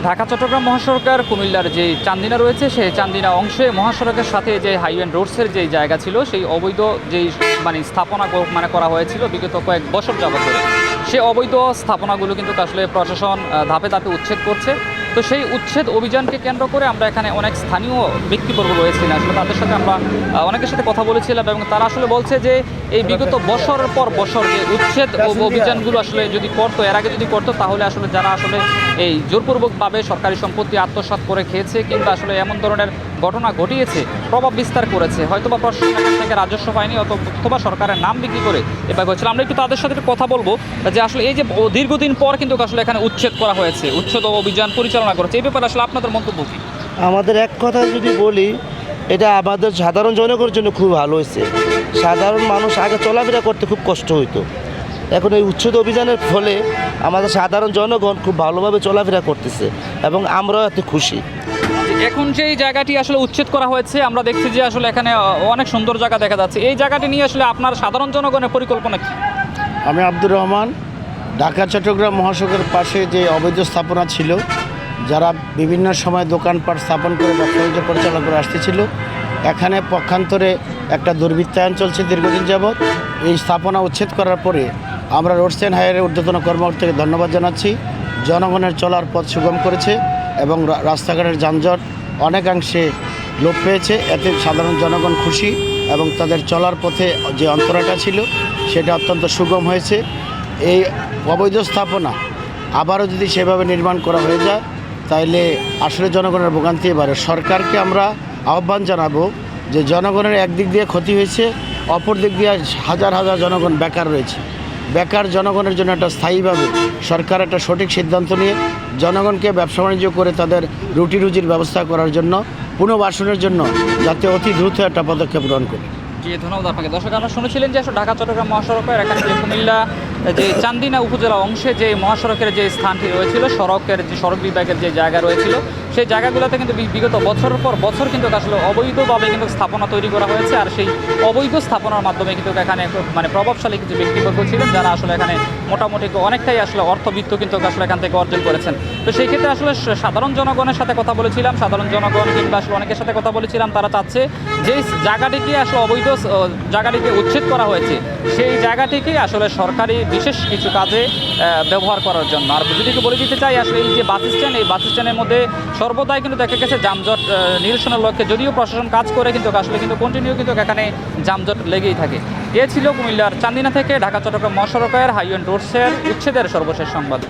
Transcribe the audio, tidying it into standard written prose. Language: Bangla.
ঢাকা চট্টগ্রাম মহাসড়কের কুমিল্লার যে চান্দিনা রয়েছে সেই চান্দিনা অংশে মহাসড়কের সাথে যে হাইওয়ে রোডসের যে জায়গা ছিল সেই অবৈধ যেই স্থাপনা করা হয়েছিল বিগত কয়েক বছর যাবত ধরে সেই অবৈধ স্থাপনাগুলো কিন্তু আসলে প্রশাসন ধাপে ধাপে উচ্ছেদ করছে। তো সেই উচ্ছেদ অভিযানকে কেন্দ্র করে আমরা এখানে অনেক স্থানীয় ব্যক্তিবর্গ রয়েছেন, আসলে তাদের সাথে আমরা অনেকের সাথে কথা বলেছিলাম এবং তারা আসলে বলছে যে এই বিগত বছর পর বছর যে উচ্ছেদ অভিযানগুলো আসলে যদি করতো, এর আগে যদি করতো, তাহলে আসলে যারা আসলে এই জোরপূর্বকভাবে সরকারি সম্পত্তি আত্মসাৎ করে খেয়েছে কিংবা আসলে এমন ধরনের ঘটনা ঘটিয়েছে, প্রভাব বিস্তার করেছে, হয়তোবা প্রশাসন থেকে রাজস্ব পায়নি অথবা সরকারের নাম বিক্রি করে এভাবে হয়েছিল। আমরা একটু তাদের সাথে একটু কথা বলবো যে আসলে এই যে দীর্ঘদিন পর কিন্তু আসলে এখানে উচ্ছেদ করা হয়েছে, উচ্ছেদ অভিযান পরিচালনা করেছে, এই ব্যাপারে আসলে আপনাদের মন্তব্য কী? আমাদের এক কথা যদি বলি, এটা আমাদের সাধারণ জনগণের জন্য খুব ভালো হয়েছে। সাধারণ মানুষ আগে চলাফেরা করতে খুব কষ্ট হইতো, এখন এই উচ্ছেদ অভিযানের ফলে আমাদের সাধারণ জনগণ খুব ভালোভাবে চলাফেরা করতেছে এবং আমরাও এতে খুশি। এখন যে এই জায়গাটি আসলে উচ্ছেদ করা হয়েছে, আমরা দেখছি যে আসলে এখানে অনেক সুন্দর জায়গা দেখা যাচ্ছে। এই জায়গাটি নিয়ে আসলে আপনার সাধারণ জনগণের পরিকল্পনা কী? আমি আব্দুর রহমান। ঢাকা চট্টগ্রাম মহাসড়কের পাশে যে অবৈধ স্থাপনা ছিল, যারা বিভিন্ন সময় দোকানপাট স্থাপন করে ব্যবসা বাণিজ্য পরিচালনা করে আসতেছিল, এখানে পক্ষান্তরে একটা দুর্বৃত্তায়ন চলছে দীর্ঘদিন যাবৎ। এই স্থাপনা উচ্ছেদ করার পরে আমরা রোডস অ্যান্ড হাইওয়ের ঊর্ধ্বতন কর্মকর্তাকে ধন্যবাদ জানাচ্ছি। জনগণের চলার পথ সুগম করেছে এবং রাস্তাঘাটের যানজট অনেকাংশে লোপ পেয়েছে। এতে সাধারণ জনগণ খুশি এবং তাদের চলার পথে যে অন্তরাটা ছিল সেটা অত্যন্ত সুগম হয়েছে। এই অবৈধ স্থাপনা আবারও যদি সেভাবে নির্মাণ করা হয়ে যায় তাইলে আসলে জনগণের ভোগান্তি এবারে। সরকারকে আমরা আহ্বান জানাবো যে জনগণের একদিক দিয়ে ক্ষতি হয়েছে, অপর দিক দিয়ে হাজার হাজার জনগণ বেকার রয়েছে। বেকার জনগণের জন্য একটা স্থায়ীভাবে সরকার একটা সঠিক সিদ্ধান্ত নিয়ে জনগণকে ব্যবসা বাণিজ্য করে তাদের রুটি রুজির ব্যবস্থা করার জন্য, পুনর্বাসনের জন্য যাতে অতি দ্রুত একটা পদক্ষেপ গ্রহণ করে। জি, ধন্যবাদ আপনাকে। দর্শক, আমরা শুনেছিলেন যে ঢাকা চট্টগ্রাম মহাসড়কের এখানে যে কুমিল্লা যে চান্দিনা উপজেলা অংশে যে মহাসড়কের যে স্থানটি রয়েছিল, সড়ক বিভাগের যে জায়গা রয়েছিল, সেই জায়গাগুলোতে কিন্তু বিগত বছরের পর বছর কিন্তু আসলে অবৈধভাবে কিন্তু স্থাপনা তৈরি করা হয়েছে। আর সেই অবৈধ স্থাপনার মাধ্যমে কিন্তু এখানে প্রভাবশালী কিছু ব্যক্তিবর্গ ছিলেন যারা আসলে এখানে মোটামুটি অনেকটাই আসলে অর্থবিত্ত কিন্তু আসলে এখান থেকে অর্জন করেছেন। তো সেই ক্ষেত্রে আসলে সাধারণ জনগণের সাথে কথা বলেছিলাম, সাধারণ জনগণ কিংবা আসলে অনেকের সাথে কথা বলেছিলাম, তারা চাচ্ছে যে জায়গাটিকে আসলে অবৈধ জায়গাটিকে উচ্ছেদ করা হয়েছে সেই জায়গাটিকে আসলে সরকারি বিশেষ কিছু কাজে ব্যবহার করার জন্য। আর যদি বলে দিতে চাই, আসলে এই যে বাস স্ট্যান্ড, এই বাস স্ট্যান্ডের মধ্যে সর্বদাই কিন্তু দেখা গেছে যানজট নিরসনের লক্ষ্যে যদিও প্রশাসন কাজ করে কিন্তু আসলে কিন্তু কন্টিনিউ কিন্তু এখানে যানজট লেগেই থাকে। এ ছিল কুমিল্লার চান্দিনা থেকে ঢাকা চট্টগ্রাম মহাসড়কের হাইওয়ে রোডসের উচ্ছেদের সর্বশেষ সংবাদ।